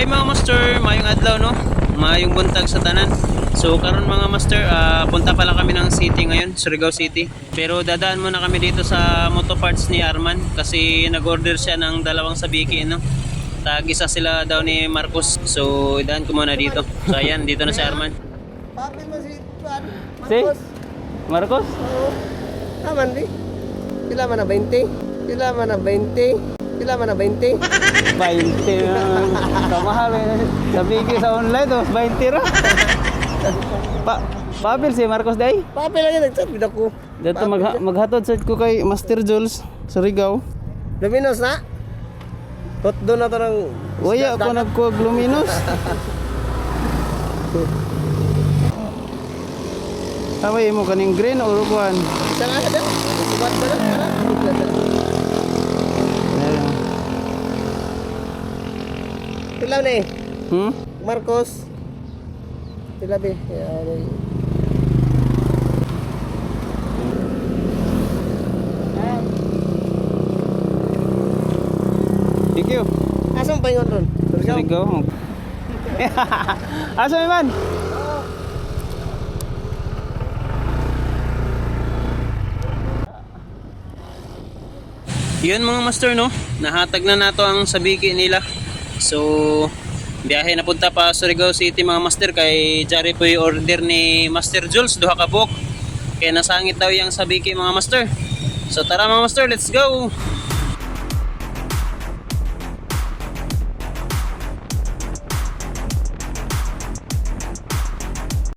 Hey mga master, mayong adlaw no, mayong buntag sa tanan. So karon mga master, punta pala kami ng city ngayon, Surigao City. Pero dadaan muna kami dito sa Moto Parts ni Arman kasi nag-order siya ng dalawang sabiki no. Tag-isa sila daw ni Marcos. So idaan ko muna dito. So ayan, dito na si Arman. Papel mo si Juan, Si? Marcos. Marcos? Oo. Taman di. Pila man na 20? Pila man na 20? Pila man na 20? 20 kamahal eh. Sabiki sa online to, 20 ra. Papel si Marcos day. Papel lang yan, nag-chat bida ko. Dito maghatod sa ko kay Master Jules sa Surigao. Luminos na? Tot doon na to ng... Waya ako nagkuha luminos. Away mo kaning green or kuan? Isa nga na. Subat ba na? Pila na eh. Marcos. Pila be. Thank you. Asam pa yun ron? Surigao. Asa man? Yun mga master no, nahatag na nato ang sabiki nila. So biyahe na punta pa Surigao City mga master kay Jari po yung order ni Master Jules, duha ka buok. Kaya nasangit daw yung sabiki mga master. So tara mga master, let's go!